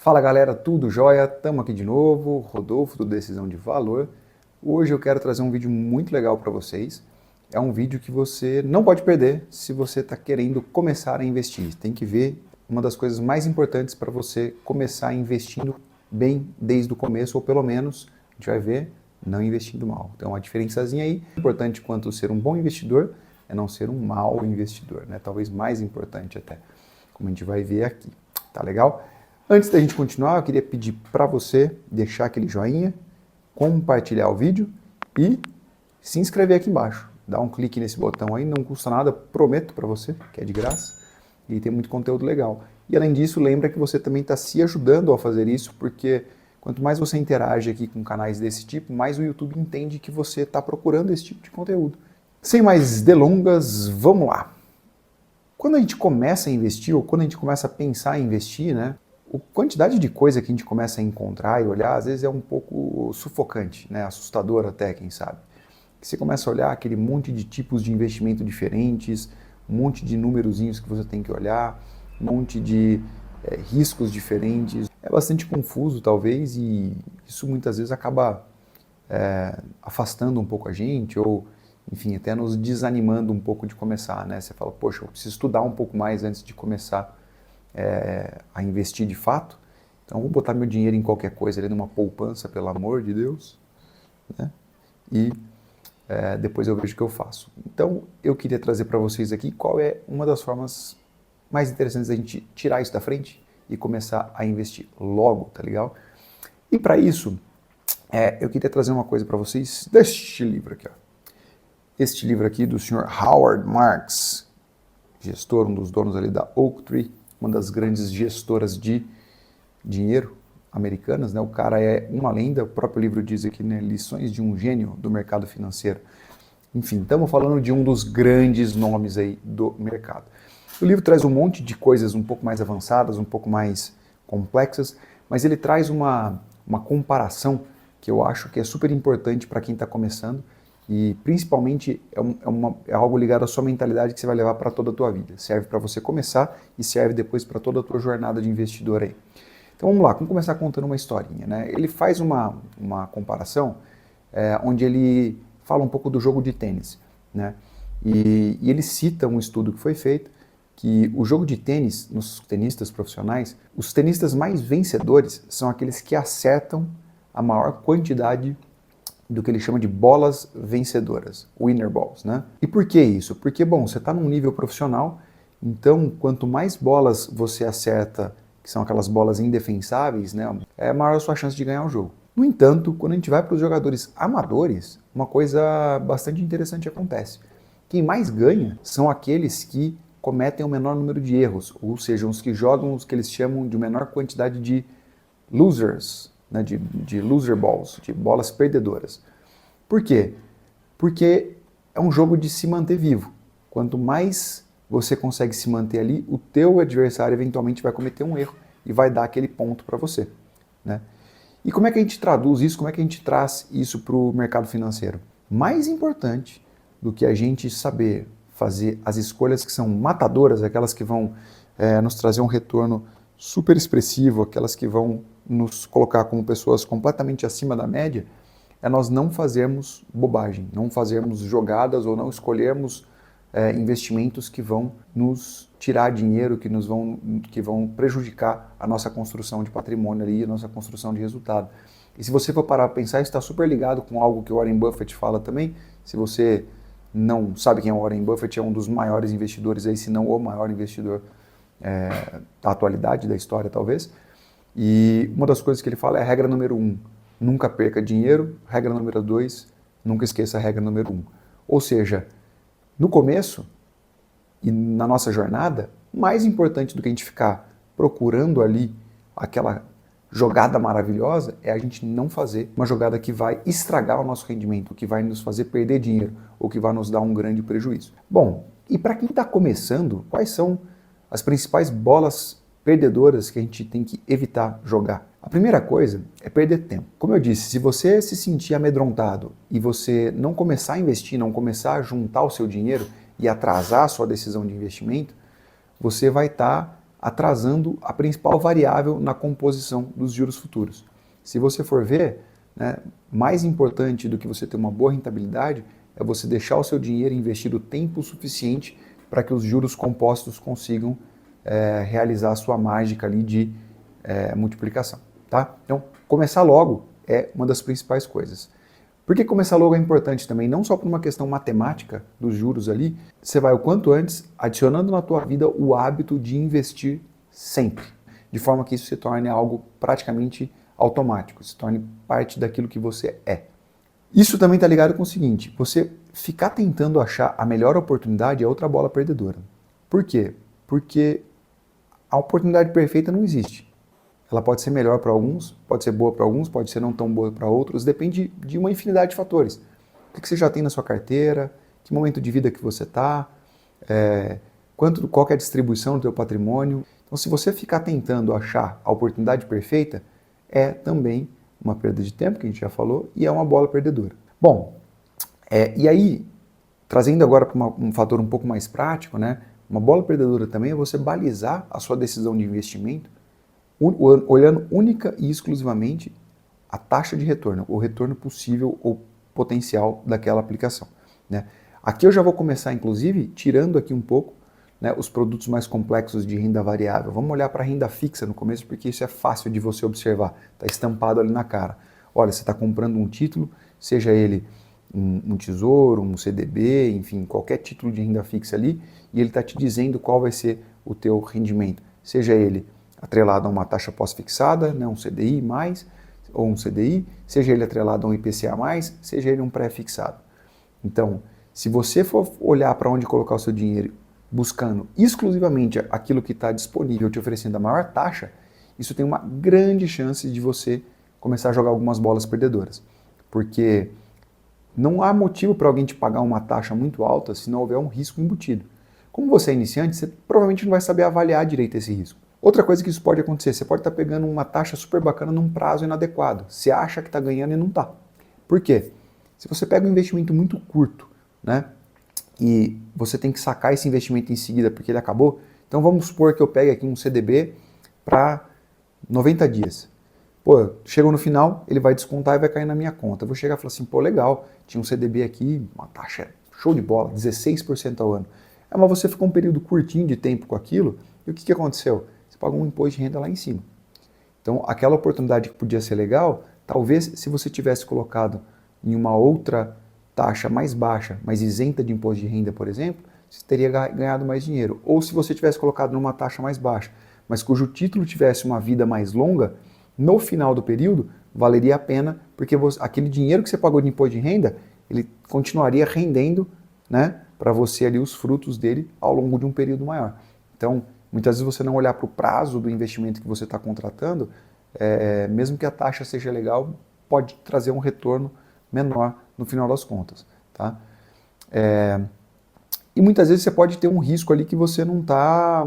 Fala galera, tudo jóia? Tamo aqui de novo, Rodolfo do Decisão de Valor. Hoje eu quero trazer um vídeo muito legal para vocês. É um vídeo que você não pode perder se você está querendo começar a investir. Tem que ver uma das coisas mais importantes para você começar investindo bem desde o começo, ou pelo menos, a gente vai ver, não investindo mal. Então, uma diferençazinha aí, importante quanto ser um bom investidor, é não ser um mau investidor, né? Talvez mais importante até, como a gente vai ver aqui. Tá legal? Antes da gente continuar, eu queria pedir para você deixar aquele joinha, compartilhar o vídeo e se inscrever aqui embaixo. Dá um clique nesse botão aí, não custa nada, prometo para você, que é de graça e tem muito conteúdo legal. E além disso, lembra que você também está se ajudando a fazer isso, porque quanto mais você interage aqui com canais desse tipo, mais o YouTube entende que você está procurando esse tipo de conteúdo. Sem mais delongas, vamos lá! Quando a gente começa a investir, ou quando a gente começa a pensar em investir, né? A quantidade de coisa que a gente começa a encontrar e olhar, às vezes é um pouco sufocante, né? Assustador até, quem sabe. Você começa a olhar aquele monte de tipos de investimento diferentes, um monte de numerozinhos que você tem que olhar, um monte de riscos diferentes. É bastante confuso, talvez, e isso muitas vezes acaba afastando um pouco a gente, ou, enfim, até nos desanimando um pouco de começar, né? Você fala, poxa, eu preciso estudar um pouco mais antes de começar a investir de fato, então vou botar meu dinheiro em qualquer coisa ali numa poupança, pelo amor de Deus, né? E depois eu vejo o que eu faço. Então eu queria trazer para vocês aqui qual é uma das formas mais interessantes da gente tirar isso da frente e começar a investir logo, tá legal? E para isso, eu queria trazer uma coisa para vocês deste livro aqui, ó. Este livro aqui do Sr. Howard Marks, gestor, um dos donos ali da Oaktree, uma das grandes gestoras de dinheiro americanas, né? O cara é uma lenda, o próprio livro diz aqui, né? Lições de um gênio do mercado financeiro. Enfim, estamos falando de um dos grandes nomes aí do mercado. O livro traz um monte de coisas um pouco mais avançadas, um pouco mais complexas, mas ele traz uma comparação que eu acho que é super importante para quem está começando e principalmente é algo ligado à sua mentalidade que você vai levar para toda a tua vida. Serve para você começar e serve depois para toda a tua jornada de investidor aí. Então vamos lá, vamos começar contando uma historinha, né? Ele faz uma comparação onde ele fala um pouco do jogo de tênis, né? E ele cita um estudo que foi feito que o jogo de tênis, nos tenistas profissionais, os tenistas mais vencedores são aqueles que acertam a maior quantidade do que ele chama de bolas vencedoras, winner balls, né? E por que isso? Porque, bom, você está num nível profissional, então quanto mais bolas você acerta, que são aquelas bolas indefensáveis, né, é maior a sua chance de ganhar o jogo. No entanto, quando a gente vai para os jogadores amadores, uma coisa bastante interessante acontece. Quem mais ganha são aqueles que cometem o menor número de erros, ou seja, os que jogam os que eles chamam de menor quantidade de losers, né, de loser balls, de bolas perdedoras. Por quê? Porque é um jogo de se manter vivo. Quanto mais você consegue se manter ali, o teu adversário eventualmente vai cometer um erro e vai dar aquele ponto para você, né? E como é que a gente traduz isso, como é que a gente traz isso para o mercado financeiro? Mais importante do que a gente saber fazer as escolhas que são matadoras, aquelas que vão nos trazer um retorno super expressivo, aquelas que vão nos colocar como pessoas completamente acima da média, é nós não fazermos bobagem, não fazermos jogadas ou não escolhermos investimentos que vão nos tirar dinheiro, que vão prejudicar a nossa construção de patrimônio ali, a nossa construção de resultado. E se você for parar para pensar, isso está super ligado com algo que o Warren Buffett fala também. Se você não sabe quem é o Warren Buffett, é um dos maiores investidores aí, se não o maior investidor da atualidade, da história talvez. E uma das coisas que ele fala é a regra número 1, nunca perca dinheiro. Regra número 2, nunca esqueça a regra número 1. Ou seja, no começo e na nossa jornada, mais importante do que a gente ficar procurando ali aquela jogada maravilhosa é a gente não fazer uma jogada que vai estragar o nosso rendimento, que vai nos fazer perder dinheiro ou que vai nos dar um grande prejuízo. Bom, e para quem está começando, quais são as principais bolas perdedoras que a gente tem que evitar jogar? A primeira coisa é perder tempo. Como eu disse, se você se sentir amedrontado e você não começar a investir, não começar a juntar o seu dinheiro e atrasar a sua decisão de investimento, você vai estar atrasando a principal variável na composição dos juros futuros. Se você for ver, né, mais importante do que você ter uma boa rentabilidade é você deixar o seu dinheiro investido o tempo suficiente para que os juros compostos consigam realizar a sua mágica ali de multiplicação. Tá? Então, começar logo é uma das principais coisas. Por que começar logo é importante também? Não só por uma questão matemática dos juros ali, você vai o quanto antes adicionando na tua vida o hábito de investir sempre, de forma que isso se torne algo praticamente automático, se torne parte daquilo que você é. Isso também está ligado com o seguinte, você ficar tentando achar a melhor oportunidade é outra bola perdedora. Por quê? Porque a oportunidade perfeita não existe. Ela pode ser melhor para alguns, pode ser boa para alguns, pode ser não tão boa para outros, depende de uma infinidade de fatores. O que você já tem na sua carteira, que momento de vida que você está, qual que é a distribuição do teu patrimônio. Então, se você ficar tentando achar a oportunidade perfeita, é também uma perda de tempo, que a gente já falou, e é uma bola perdedora. Bom, e aí, trazendo agora para um fator um pouco mais prático, né, uma bola perdedora também é você balizar a sua decisão de investimento olhando única e exclusivamente a taxa de retorno, o retorno possível ou potencial daquela aplicação. Né? Aqui eu já vou começar, inclusive, tirando aqui um pouco, né, os produtos mais complexos de renda variável. Vamos olhar para a renda fixa no começo, porque isso é fácil de você observar, está estampado ali na cara. Olha, você está comprando um título, seja ele um tesouro, um CDB, enfim, qualquer título de renda fixa ali, e ele está te dizendo qual vai ser o teu rendimento, seja ele atrelado a uma taxa pós-fixada, né, um CDI mais, ou um CDI, seja ele atrelado a um IPCA mais, seja ele um pré-fixado. Então, se você for olhar para onde colocar o seu dinheiro, buscando exclusivamente aquilo que está disponível, te oferecendo a maior taxa, isso tem uma grande chance de você começar a jogar algumas bolas perdedoras. Porque não há motivo para alguém te pagar uma taxa muito alta se não houver um risco embutido. Como você é iniciante, você provavelmente não vai saber avaliar direito esse risco. Outra coisa que isso pode acontecer, você pode estar pegando uma taxa super bacana num prazo inadequado. Você acha que está ganhando e não está. Por quê? Se você pega um investimento muito curto, né, e você tem que sacar esse investimento em seguida porque ele acabou, então vamos supor que eu pegue aqui um CDB para 90 dias. Pô, chegou no final, ele vai descontar e vai cair na minha conta. Eu vou chegar e falar assim, pô, legal, tinha um CDB aqui, uma taxa show de bola, 16% ao ano. Mas você ficou um período curtinho de tempo com aquilo, e o que aconteceu? Você pagou um imposto de renda lá em cima. Então, aquela oportunidade que podia ser legal, talvez se você tivesse colocado em uma outra taxa mais baixa, mas isenta de imposto de renda, por exemplo, você teria ganhado mais dinheiro. Ou se você tivesse colocado numa taxa mais baixa, mas cujo título tivesse uma vida mais longa, no final do período, valeria a pena, porque aquele dinheiro que você pagou de imposto de renda, ele continuaria rendendo, né, para você ali os frutos dele ao longo de um período maior. Então, muitas vezes você não olhar para o prazo do investimento que você está contratando, mesmo que a taxa seja legal, pode trazer um retorno menor no final das contas. Tá? E muitas vezes você pode ter um risco ali que você não tá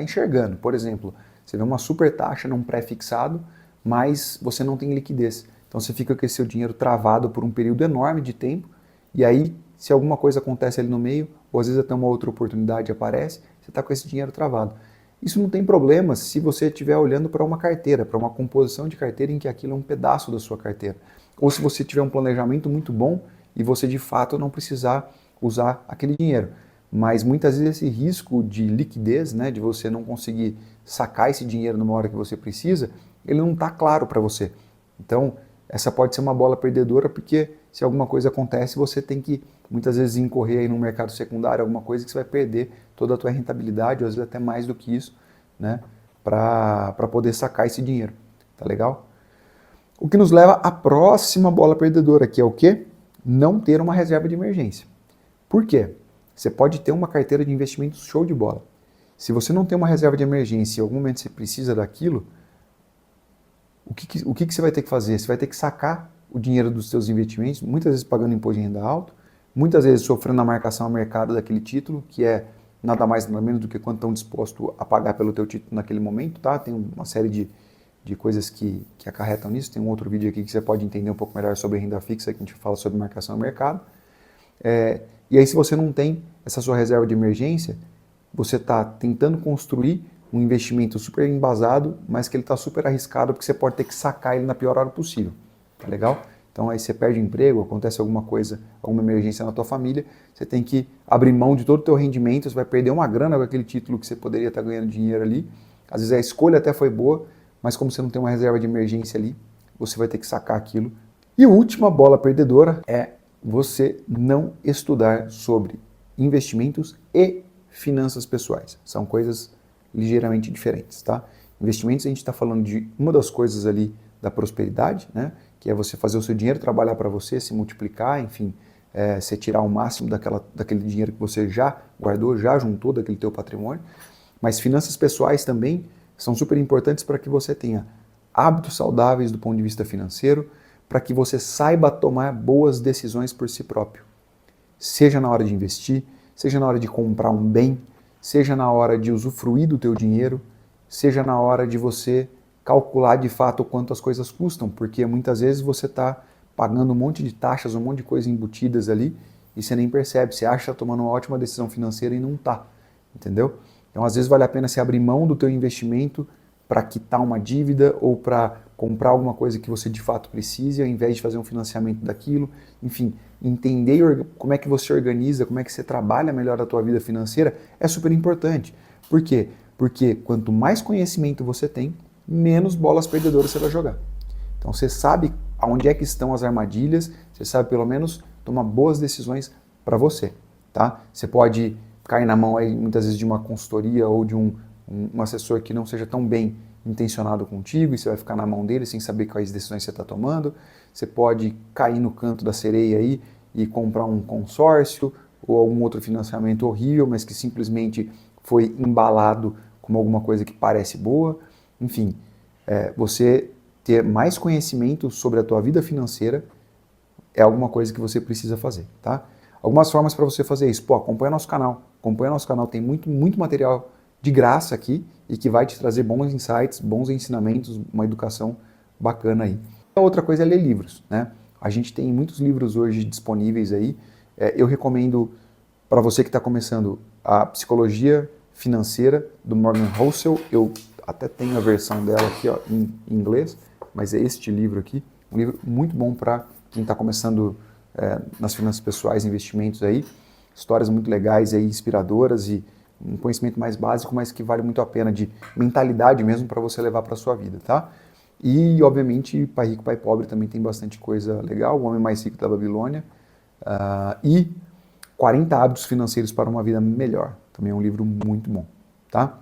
enxergando. Por exemplo, você vê uma super taxa num pré-fixado, mas você não tem liquidez. Então você fica com esse seu dinheiro travado por um período enorme de tempo, e aí, se alguma coisa acontece ali no meio, ou às vezes até uma outra oportunidade aparece, você está com esse dinheiro travado. Isso não tem problema se você estiver olhando para uma carteira, para uma composição de carteira em que aquilo é um pedaço da sua carteira. Ou se você tiver um planejamento muito bom e você de fato não precisar usar aquele dinheiro. Mas muitas vezes esse risco de liquidez, né, de você não conseguir sacar esse dinheiro numa hora que você precisa, ele não está claro para você. Então, essa pode ser uma bola perdedora, porque se alguma coisa acontece, você tem que muitas vezes incorrer aí no mercado secundário, alguma coisa que você vai perder toda a tua rentabilidade, ou às vezes até mais do que isso, né, para poder sacar esse dinheiro. Tá legal? O que nos leva à próxima bola perdedora, que é o quê? Não ter uma reserva de emergência. Por quê? Você pode ter uma carteira de investimentos show de bola. Se você não tem uma reserva de emergência e em algum momento você precisa daquilo, o que você vai ter que fazer? Você vai ter que sacar o dinheiro dos seus investimentos, muitas vezes pagando imposto de renda alto, muitas vezes sofrendo a marcação ao mercado daquele título, que é nada mais nada menos do que quanto estão dispostos a pagar pelo teu título naquele momento, tá? Tem uma série de coisas que acarretam nisso. Tem um outro vídeo aqui que você pode entender um pouco melhor sobre renda fixa, que a gente fala sobre marcação ao mercado. E aí, se você não tem essa sua reserva de emergência, você está tentando construir um investimento super embasado, mas que ele está super arriscado porque você pode ter que sacar ele na pior hora possível. Tá legal? Então aí você perde o emprego, acontece alguma coisa, alguma emergência na tua família, você tem que abrir mão de todo o teu rendimento, você vai perder uma grana com aquele título que você poderia estar ganhando dinheiro ali. Às vezes a escolha até foi boa, mas como você não tem uma reserva de emergência ali, você vai ter que sacar aquilo. E a última bola perdedora é você não estudar sobre investimentos e finanças pessoais. São coisas ligeiramente diferentes, tá? Investimentos, a gente está falando de uma das coisas ali da prosperidade, né? Que é você fazer o seu dinheiro trabalhar para você, se multiplicar, enfim, você tirar o máximo daquele dinheiro que você já guardou, já juntou daquele teu patrimônio. Mas finanças pessoais também são super importantes para que você tenha hábitos saudáveis do ponto de vista financeiro, para que você saiba tomar boas decisões por si próprio. Seja na hora de investir, seja na hora de comprar um bem, seja na hora de usufruir do teu dinheiro, seja na hora de você calcular de fato quanto as coisas custam, porque muitas vezes você está pagando um monte de taxas, um monte de coisas embutidas ali e você nem percebe, você acha que está tomando uma ótima decisão financeira e não está, entendeu? Então às vezes vale a pena você abrir mão do teu investimento para quitar uma dívida ou para comprar alguma coisa que você de fato precise, ao invés de fazer um financiamento daquilo, enfim, entender como é que você organiza, como é que você trabalha melhor a tua vida financeira é super importante. Por quê? Porque quanto mais conhecimento você tem, menos bolas perdedoras você vai jogar. Então você sabe aonde é que estão as armadilhas, você sabe pelo menos tomar boas decisões para você, tá? Você pode cair na mão aí muitas vezes de uma consultoria ou de um assessor que não seja tão bem intencionado contigo e você vai ficar na mão dele sem saber quais decisões você está tomando. Você pode cair no canto da sereia aí e comprar um consórcio ou algum outro financiamento horrível, mas que simplesmente foi embalado como alguma coisa que parece boa. Enfim, você ter mais conhecimento sobre a tua vida financeira é alguma coisa que você precisa fazer, tá? Algumas formas para você fazer isso. Pô, acompanha nosso canal. Acompanha nosso canal, tem muito material de graça aqui e que vai te trazer bons insights, bons ensinamentos, uma educação bacana aí. A outra coisa é ler livros, né? A gente tem muitos livros hoje disponíveis aí. Eu recomendo para você que está começando a Psicologia Financeira do Morgan Housel. Eu até tenho a versão dela aqui ó, em inglês, mas é este livro aqui. Um livro muito bom para quem está começando nas finanças pessoais, investimentos aí. Histórias muito legais aí, inspiradoras e um conhecimento mais básico, mas que vale muito a pena, de mentalidade mesmo para você levar para a sua vida, tá? E, obviamente, Pai Rico, Pai Pobre também tem bastante coisa legal, O Homem Mais Rico da Babilônia, e 40 Hábitos Financeiros para uma Vida Melhor, também é um livro muito bom, tá?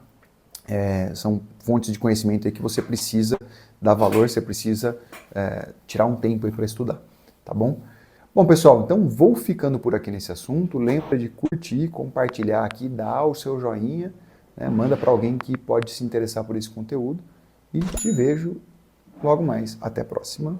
São fontes de conhecimento aí que você precisa dar valor, você precisa tirar um tempo aí para estudar, tá bom? Bom, pessoal, então vou ficando por aqui nesse assunto. Lembra de curtir, compartilhar aqui, dar o seu joinha, né? Manda para alguém que pode se interessar por esse conteúdo e te vejo logo mais. Até a próxima.